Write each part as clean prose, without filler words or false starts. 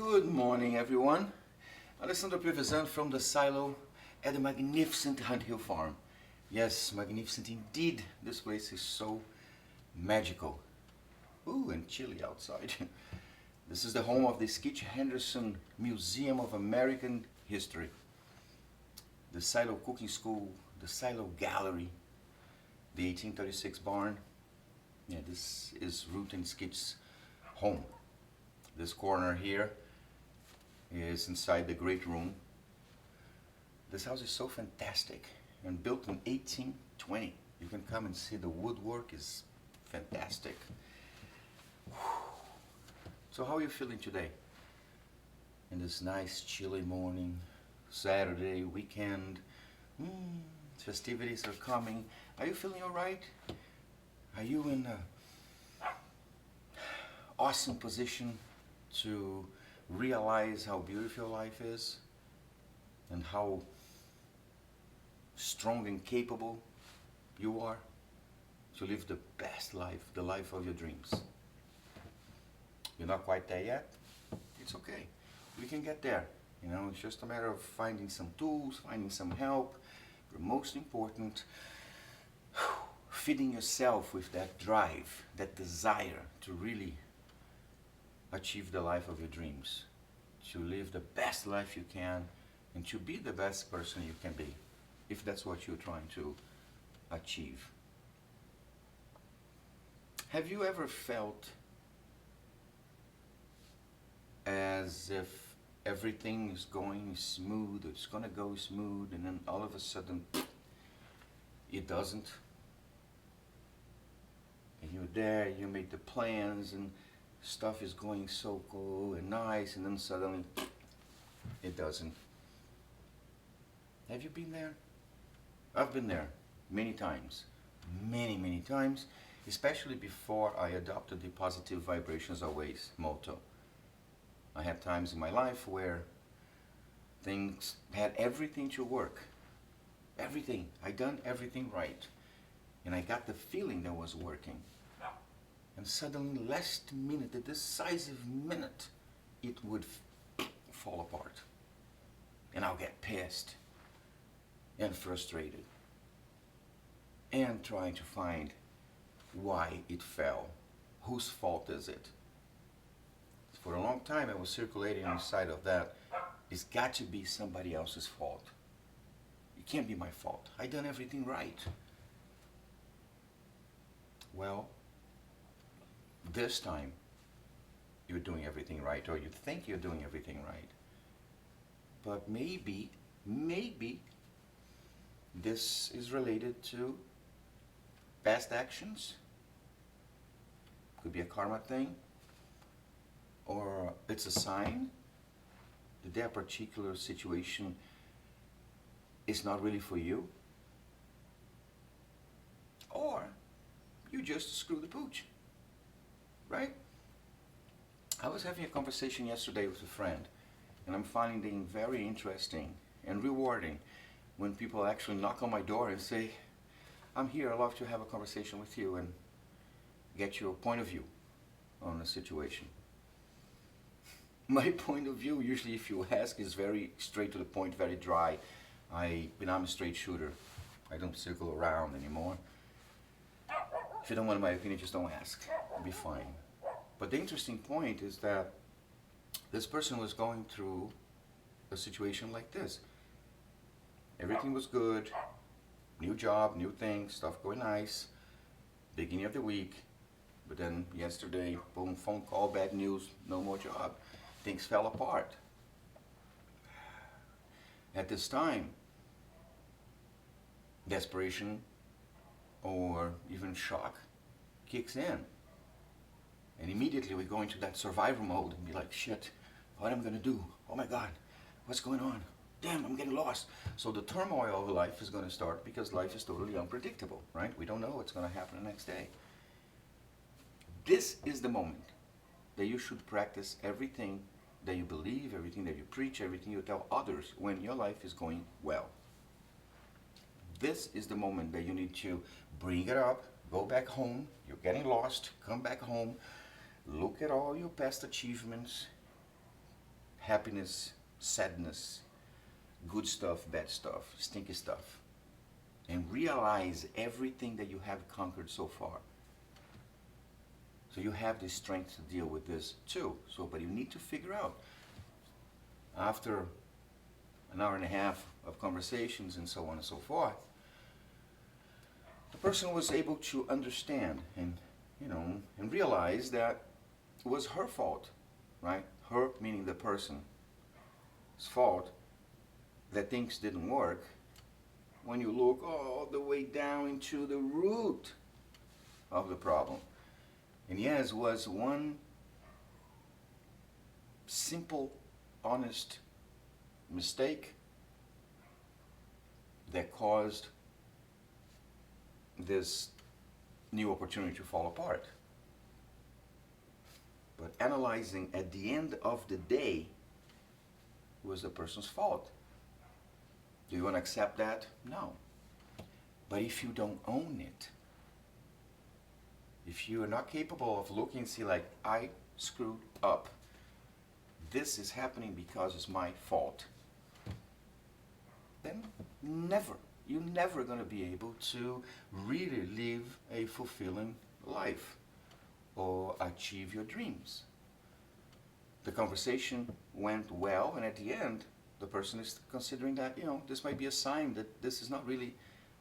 Good morning, everyone. Alessandro Prevesan from the silo at the magnificent Hunt Hill Farm. Yes, magnificent indeed. This place is so magical. Ooh, and chilly outside. This is the home of the Skitch Henderson Museum of American History, the Silo Cooking School, the Silo Gallery, the 1836 barn. Yeah, this is Ruth and Skitch's home. This corner here is inside the great room. This house is so fantastic and built in 1820. You can come and see the woodwork is fantastic. So how are you feeling today? In this nice chilly morning, Saturday, weekend, festivities are coming. Are you feeling alright? Are you in an awesome position to realize how beautiful life is and how strong and capable you are to live the best life, the life of your dreams? You're not quite there yet? It's okay. We can get there. You know, it's just a matter of finding some tools, finding some help, but most important, feeding yourself with that drive, that desire to really achieve the life of your dreams, to live the best life you can, and to be the best person you can be, if that's what you're trying to achieve. Have you ever felt as if everything is going smooth, it's gonna go smooth, and then all of a sudden it doesn't? And you're there, you make the plans, and stuff is going so cool and nice, and then suddenly it doesn't. Have you been there? I've been there many times, many times, especially before I adopted the positive vibrations always motto. I had times in my life where things had everything to work, everything. I done everything right, and I got the feeling that was working. And suddenly, last minute, the decisive minute, it would fall apart. And I'll get pissed and frustrated and trying to find why it fell. Whose fault is it? For a long time, I was circulating inside of that. It's got to be somebody else's fault. It can't be my fault. I done everything right. Well, this time, you're doing everything right, or you think you're doing everything right. But maybe this is related to past actions. Could be a karma thing, or it's a sign that that particular situation is not really for you, or you just screw the pooch. Right? I was having a conversation yesterday with a friend, and I'm finding it very interesting and rewarding when people actually knock on my door and say, I'm here, I'd love to have a conversation with you and get your point of view on a situation. My point of view, usually if you ask, is very straight to the point, very dry. I'm a straight shooter. I don't circle around anymore. If you don't want my opinion, just don't ask. It'll be fine. But the interesting point is that this person was going through a situation like this. Everything was good, new job, new things, stuff going nice, beginning of the week, but then yesterday, boom, phone call, bad news, no more job. Things fell apart. At this time, desperation or even shock kicks in. And immediately we go into that survival mode and be like, shit, what am I gonna do? Oh my God, what's going on? Damn, I'm getting lost. So the turmoil of life is gonna start because life is totally unpredictable, right? We don't know what's gonna happen the next day. This is the moment that you should practice everything that you believe, everything that you preach, everything you tell others when your life is going well. This is the moment that you need to bring it up, go back home, you're getting lost, come back home, look at all your past achievements, happiness, sadness, good stuff, bad stuff, stinky stuff, and realize everything that you have conquered so far. So you have the strength to deal with this too. So, but you need to figure out, after an hour and a half of conversations and so on and so forth, the person was able to understand and, and realize that it was her fault, right? Her meaning the person's fault that things didn't work. When you look all the way down into the root of the problem. And yes, was one simple, honest mistake that caused this new opportunity to fall apart. But analyzing at the end of the day was the person's fault. Do you want to accept that? No. But if you don't own it, if you are not capable of looking and see like, I screwed up, this is happening because it's my fault, then you're never going to be able to really live a fulfilling life or achieve your dreams. The conversation went well, and at the end, the person is considering that, this might be a sign that this is not really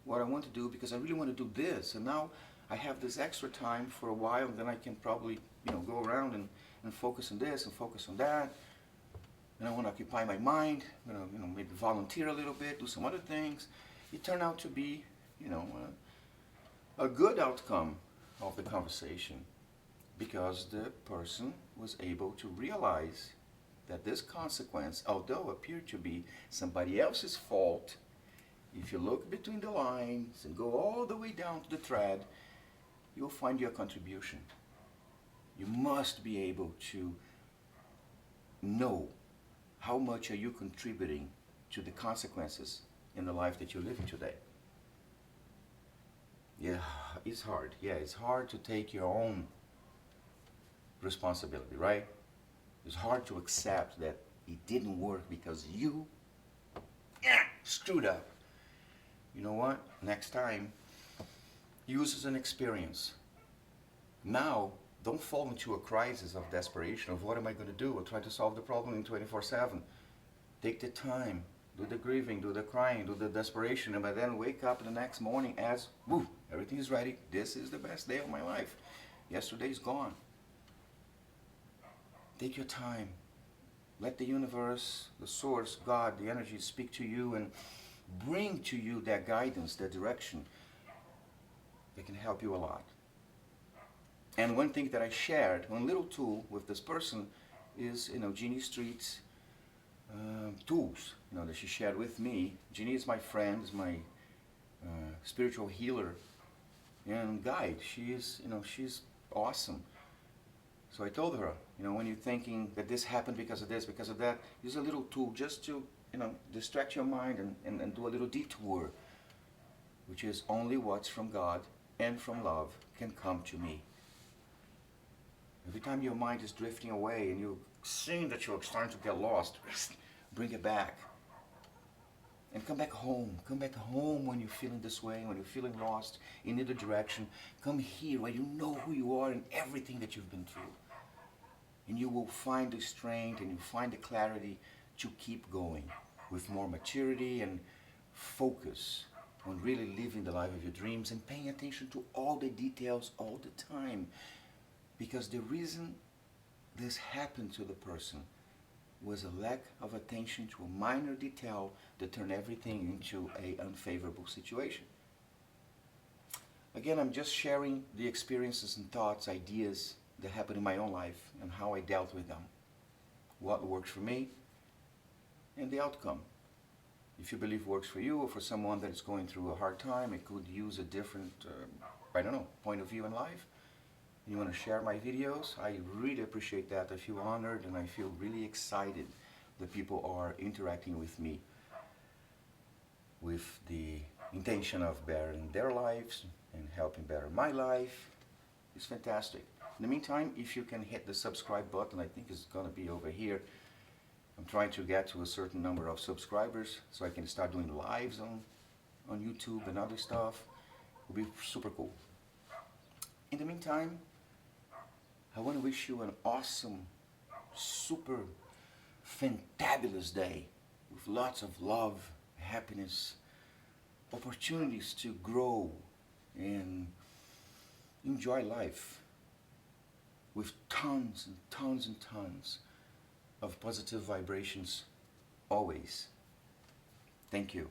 what I want to do, because I really want to do this, and now I have this extra time for a while, and then I can probably, go around and focus on this and focus on that. And I want to occupy my mind, maybe volunteer a little bit, do some other things. It turned out to be, a good outcome of the conversation, because the person was able to realize that this consequence, although appeared to be somebody else's fault, if you look between the lines and go all the way down to the thread, you'll find your contribution. You must be able to know how much are you contributing to the consequences in the life that you're living today. Yeah, it's hard. Yeah, it's hard to take your own responsibility, right? It's hard to accept that it didn't work because you screwed up. You know what? Next time, use as an experience. Now, don't fall into a crisis of desperation of what am I going to do, or try to solve the problem in 24/7. Take the time, do the grieving, do the crying, do the desperation, and by then wake up the next morning as, woo, everything is ready. This is the best day of my life. Yesterday is gone. Take your time. Let the universe, the source, God, the energy speak to you and bring to you that guidance, that direction that can help you a lot. And one thing that I shared, one little tool with this person is, Jeannie Street's tools, that she shared with me. Jeannie is my friend, is my spiritual healer and guide. She is, she's awesome. So I told her, when you're thinking that this happened because of this, because of that, use a little tool just to, distract your mind and do a little detour, which is only what's from God and from love can come to me. Every time your mind is drifting away and you're seeing that you're starting to get lost, bring it back. And come back home. Come back home when you're feeling this way, when you're feeling lost in either direction. Come here where you know who you are and everything that you've been through. And you will find the strength and you find the clarity to keep going with more maturity and focus on really living the life of your dreams and paying attention to all the details all the time. Because the reason this happened to the person was a lack of attention to a minor detail that turned everything into an unfavorable situation. Again, I'm just sharing the experiences and thoughts, ideas that happened in my own life and how I dealt with them. What works for me and the outcome. If you believe works for you or for someone that is going through a hard time, it could use a different, point of view in life. You want to share my videos, I really appreciate that. I feel honored and I feel really excited that people are interacting with me with the intention of bettering their lives and helping better my life. It's fantastic. In the meantime, if you can hit the subscribe button, I think it's going to be over here. I'm trying to get to a certain number of subscribers so I can start doing lives on YouTube and other stuff. It will be super cool. In the meantime, I want to wish you an awesome, super fantabulous day with lots of love, happiness, opportunities to grow and enjoy life with tons and tons and tons of positive vibrations always. Thank you.